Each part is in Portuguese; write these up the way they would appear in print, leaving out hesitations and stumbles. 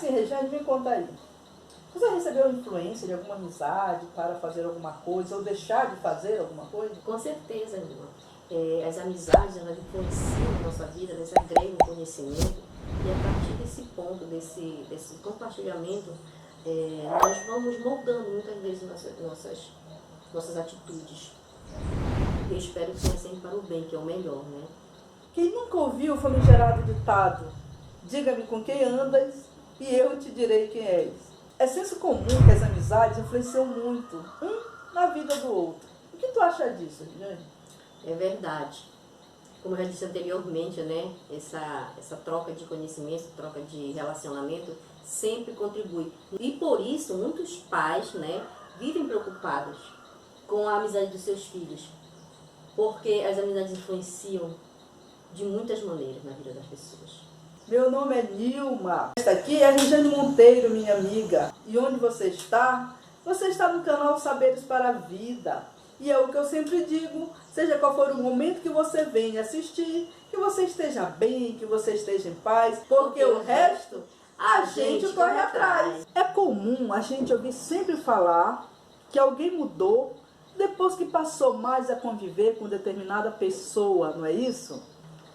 assim, Regiane, me conta aí. Você recebeu influência de alguma amizade para fazer alguma coisa ou deixar de fazer alguma coisa? Com certeza, irmã. As amizades, elas influenciam a nossa vida, elas agregam conhecimento e a partir desse ponto, desse compartilhamento, nós vamos moldando muitas vezes nossas atitudes. Eu espero que seja sempre para o bem, que é o melhor, né? Quem nunca ouviu o famigerado ditado, diga-me com quem andas e eu te direi quem és. É senso comum que as amizades influenciam muito um na vida do outro. O que tu acha disso, Regiane? É verdade. Como eu já disse anteriormente, né? Essa troca de conhecimento, troca de relacionamento sempre contribui. E por isso, muitos pais, né, vivem preocupados com a amizade dos seus filhos. Porque as amizades influenciam de muitas maneiras na vida das pessoas. Meu nome é Nilma. Esta aqui é a Regiane Monteiro, minha amiga. E onde você está? Você está no canal Saberes para a Vida. E é o que eu sempre digo, seja qual for o momento que você venha assistir, que você esteja bem, que você esteja em paz, porque o resto a gente corre atrás. É comum a gente ouvir sempre falar que alguém mudou depois que passou mais a conviver com determinada pessoa, não é isso?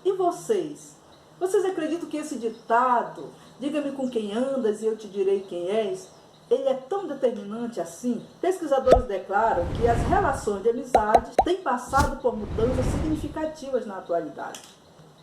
E vocês? Vocês acreditam que esse ditado, diga-me com quem andas e eu te direi quem és, ele é tão determinante assim? Pesquisadores declaram que as relações de amizade têm passado por mudanças significativas na atualidade.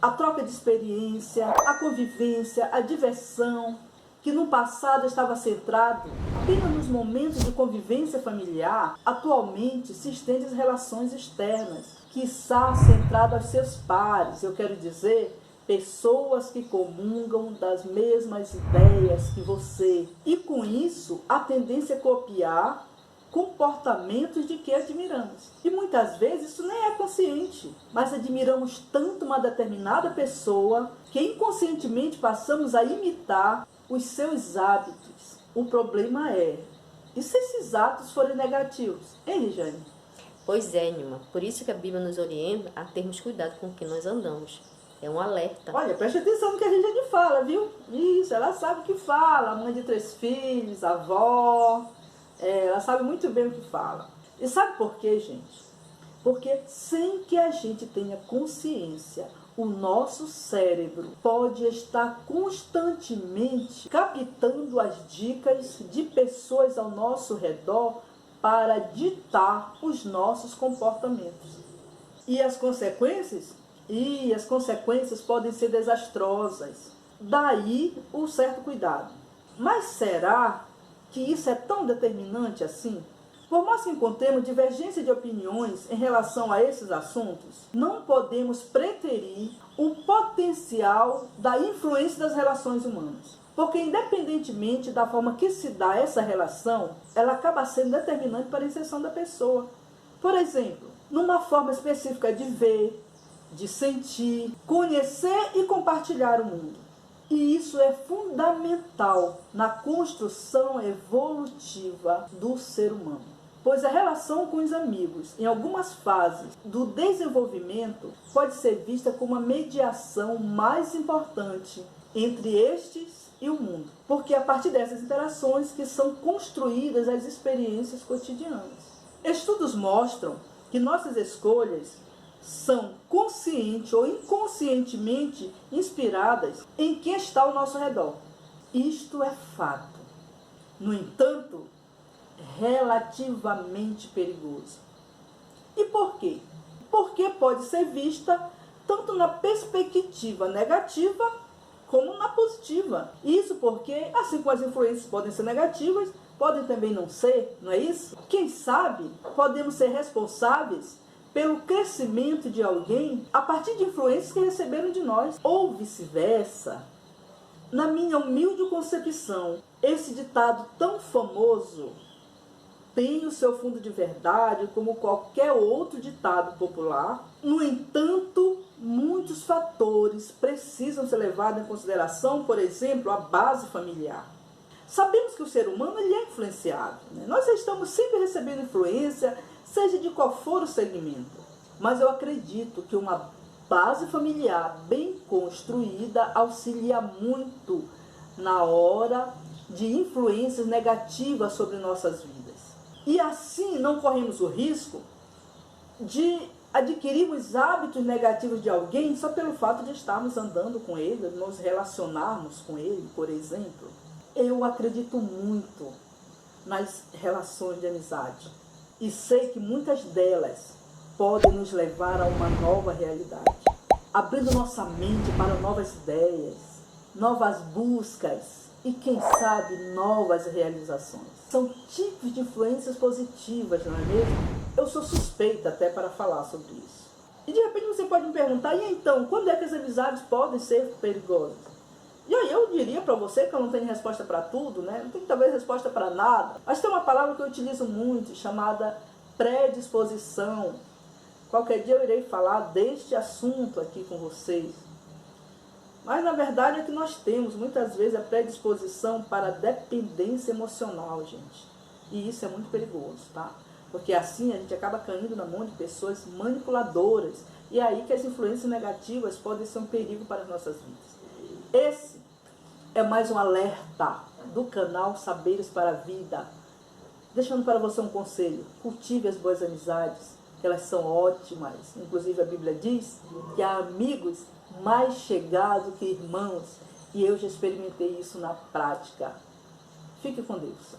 A troca de experiência, a convivência, a diversão, que no passado estava centrado apenas nos momentos de convivência familiar, atualmente se estende às relações externas, quiçá centrado aos seus pares, eu quero dizer, pessoas que comungam das mesmas ideias que você. E com isso, a tendência é copiar comportamentos de que admiramos. E muitas vezes isso nem é consciente, mas admiramos tanto uma determinada pessoa que inconscientemente passamos a imitar os seus hábitos. O problema é, e se esses atos forem negativos? Hein, Regiane? Pois é, Nilma. Por isso que a Bíblia nos orienta a termos cuidado com o que nós andamos. É um alerta. Olha, preste atenção no que a Regiane fala, viu? Isso, ela sabe o que fala. Mãe de 3 filhos, avó. Ela sabe muito bem o que fala. E sabe por quê, gente? Porque sem que a gente tenha consciência, o nosso cérebro pode estar constantemente captando as dicas de pessoas ao nosso redor para ditar os nossos comportamentos. E as consequências? As consequências podem ser desastrosas. Daí o certo cuidado. Mas será que isso é tão determinante assim? Por mais que encontremos divergência de opiniões em relação a esses assuntos, não podemos preterir o potencial da influência das relações humanas. Porque independentemente da forma que se dá essa relação, ela acaba sendo determinante para a inserção da pessoa. Por exemplo, numa forma específica de ver, de sentir, conhecer e compartilhar o mundo. E isso é fundamental na construção evolutiva do ser humano. Pois a relação com os amigos, em algumas fases do desenvolvimento, pode ser vista como a mediação mais importante entre estes e o mundo. Porque é a partir dessas interações que são construídas as experiências cotidianas. Estudos mostram que nossas escolhas são consciente ou inconscientemente inspiradas em quem está ao nosso redor. Isto é fato. No entanto, relativamente perigoso. E por quê? Porque pode ser vista tanto na perspectiva negativa como na positiva. Isso porque, assim como as influências podem ser negativas, podem também não ser, não é isso? Quem sabe, podemos ser responsáveis pelo crescimento de alguém a partir de influências que receberam de nós, ou vice-versa. Na minha humilde concepção, esse ditado tão famoso tem o seu fundo de verdade, como qualquer outro ditado popular. No entanto, muitos fatores precisam ser levados em consideração, por exemplo, a base familiar. Sabemos que o ser humano ele é influenciado, né? Nós estamos sempre recebendo influência, seja de qual for o segmento. Mas eu acredito que uma base familiar bem construída auxilia muito na hora de influências negativas sobre nossas vidas. E assim não corremos o risco de adquirirmos hábitos negativos de alguém só pelo fato de estarmos andando com ele, nos relacionarmos com ele, por exemplo. Eu acredito muito nas relações de amizade e sei que muitas delas podem nos levar a uma nova realidade, abrindo nossa mente para novas ideias, novas buscas e, quem sabe, novas realizações. São tipos de influências positivas, não é mesmo? Eu sou suspeita até para falar sobre isso. E de repente você pode me perguntar, e então, quando é que as amizades podem ser perigosas? E aí eu diria para você que eu não tenho resposta para tudo, né? Não tenho talvez resposta para nada. Mas tem uma palavra que eu utilizo muito, chamada predisposição. Qualquer dia eu irei falar deste assunto aqui com vocês. Mas na verdade é que nós temos muitas vezes a predisposição para a dependência emocional, gente. E isso é muito perigoso, tá? Porque assim a gente acaba caindo na mão de pessoas manipuladoras. E é aí que as influências negativas podem ser um perigo para as nossas vidas. Esse é mais um alerta do canal Saberes para a Vida. Deixando para você um conselho: cultive as boas amizades, que elas são ótimas. Inclusive a Bíblia diz que há amigos mais chegados que irmãos. E eu já experimentei isso na prática. Fique com Deus.